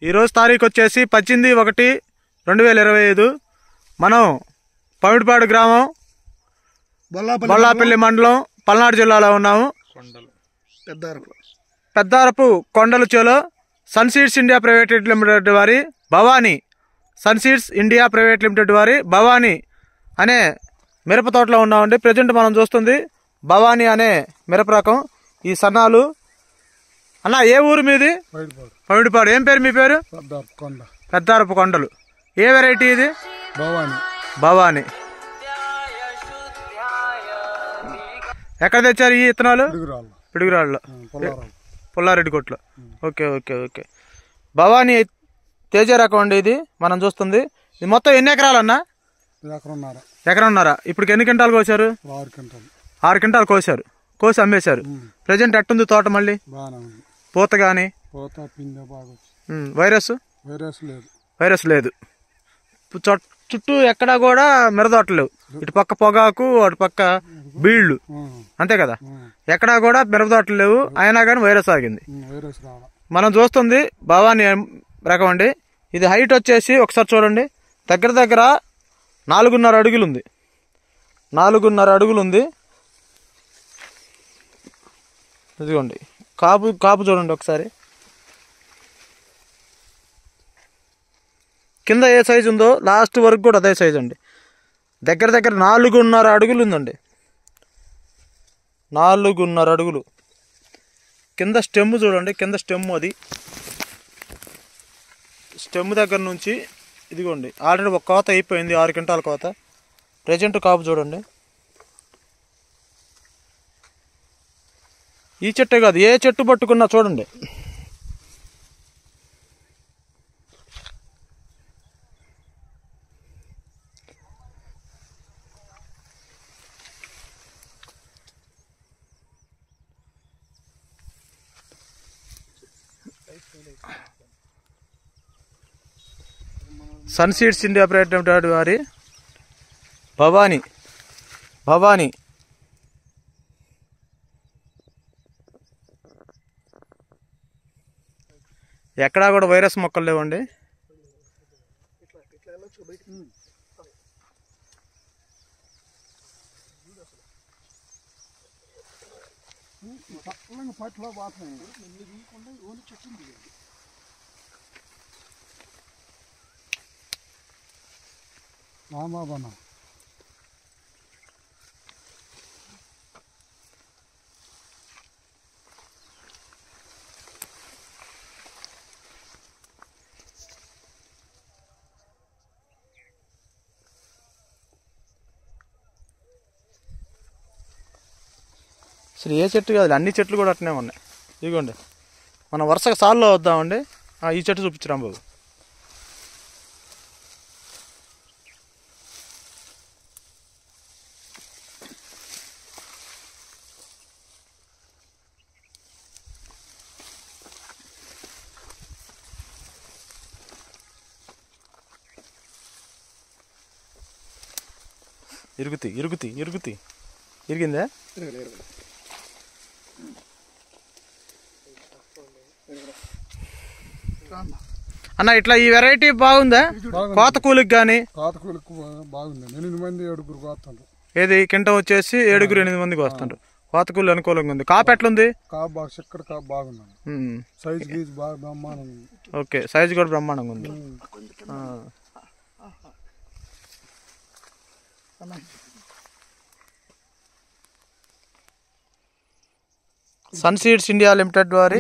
ఈరోజు తారీఖు వచ్చేసి 18/1/2025. మనం పమిడిపాడు గ్రామం, బొల్లాపల్లి మండలం, పల్నాడు జిల్లాలో ఉన్నాము. పెద్దారపు కొండల చేలో సన్సీడ్స్ ఇండియా ప్రైవేట్ లిమిటెడ్ వారి భవానీ, సన్సీడ్స్ ఇండియా ప్రైవేట్ లిమిటెడ్ వారి భవానీ అనే మిరప తోటలో ఉన్నామండి. ప్రజెంట్ మనం చూస్తుంది భవానీ అనే మిరప రకం. ఈ సన్నాలు అన్న, ఏ ఊరు మీది? పమిడిపాడు. ఏం పేరు మీ పేరు? పెద్దారపు కొండలు. ఏ వెరైటీ ఇది? భవానీ. ఎక్కడ తెచ్చారు ఈ విత్తనాలు? పిడుగురాళ్ళలో, పుల్లారెడ్డి కొట్లో. Okay okay okay. Bhavani Teja రకం అండి ఇది మనం చూస్తుంది. ఇది మొత్తం ఎన్ని ఎకరాలన్నా? ఎకరన్నర. ఇప్పుడు ఎన్ని క్వింటాలు కోసారు? 6 క్వింటాలు కోసారు. కోసి అమ్మేశారు. ప్రజెంట్ ఎట్టుంది తోట? మళ్ళీ పూత గాని వైరస్ లేదు. చుట్టూ ఎక్కడా కూడా మిరదోటలు లేవు. ఇటు పక్క పొగాకు, అటు పక్క బీళ్లు, అంతే కదా. ఎక్కడా కూడా మిరదోటలు లేవు. అయినా కానీ వైరస్ ఆగింది. మనం చూస్తుంది భవానీ రకం అండి. ఇది హైట్ వచ్చేసి ఒకసారి చూడండి, దగ్గర దగ్గర 4.5 అడుగులు ఉంది. 4.5 అడుగులు ఉంది. ఇదిగోండి కాపు చూడండి ఒకసారి. కింద ఏ సైజు ఉందో లాస్ట్ వరకు కూడా అదే సైజు అండి. దగ్గర దగ్గర 4.5 అడుగులు ఉందండి. 4.5 అడుగులు. కింద స్టెమ్ చూడండి, కింద స్టెమ్, అది స్టెమ్ దగ్గర నుంచి ఇదిగోండి ఆల్రెడీ ఒక కోత అయిపోయింది, 6 క్వింటాల కోత. ప్రజెంట్ కాపు చూడండి. ఈ చెట్టే కాదు, ఏ చెట్టు పట్టుకున్నా చూడండి. సన్సీడ్స్ ఇండియా ప్రైవేట్ లిమిటెడ్ వారి భవానీ ఎక్కడా కూడా వైరస్ మొక్కలు లేవండి. అసలు ఏ చెట్టు కాదు, అన్ని చెట్లు కూడా అట్నే ఉన్నాయి. ఇదిగోండి మనం వరుసగా సాల్లో వద్దామండి. ఈ చెట్టు చూపించరాం బాబు. ఇరిగిందా? అన్న, ఇట్లా ఈ వెరైటీ బాగుందా? కోత కూలికి కానీ ఏది కింట వచ్చేసి 7-8 మందికి వస్తుంటారు. కోత కూలి అనుకూలంగా ఉంది. కాపు ఎట్లుంది? ఓకే, సైజు కూడా బ్రహ్మాండంగా ఉంది. సన్సీడ్స్ ఇండియా లిమిటెడ్ వారి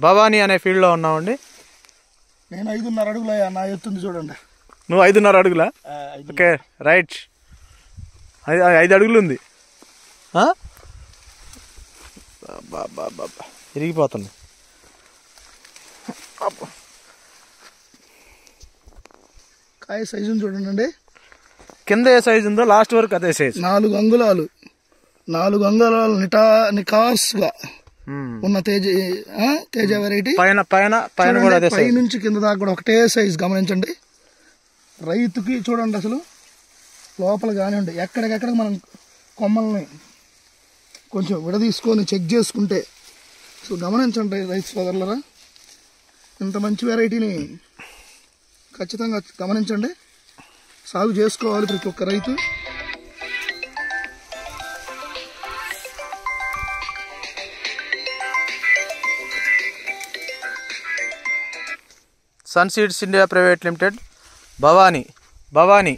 భవానీ అనే ఫీల్డ్ లో ఉన్నామండి. నేను 5.5 అడుగులు నా ఎత్తుంది చూడండి. నువ్వు 5.5 అడుగులా? Okay, right. 5 అడుగులు ఉంది. ఇరిగిపోతుంది. కాయ సైజు చూడండి. కింద ఏ సైజు ఉందో లాస్ట్ వరకు అదే సైజు. 4 అంగుళాలు నికాస్గా ఉన్న తేజ వెరైటీ. పైన కూడా అదే పై నుంచి కింద దాకా కూడా ఒకటే సైజు. గమనించండి, రైతుకి చూడండి అసలు లోపల కానివ్వండి, ఎక్కడికెక్కడ మనం కొమ్మల్ని కొంచెం విడదీసుకొని చెక్ చేసుకుంటే. సో గమనించండి రైతు సోదరులరా, ఇంత మంచి వెరైటీని ఖచ్చితంగా గమనించండి. సాగు చేసుకోవాలి ప్రతి ఒక్క రైతు. Sun Seeds India private limited Bhavani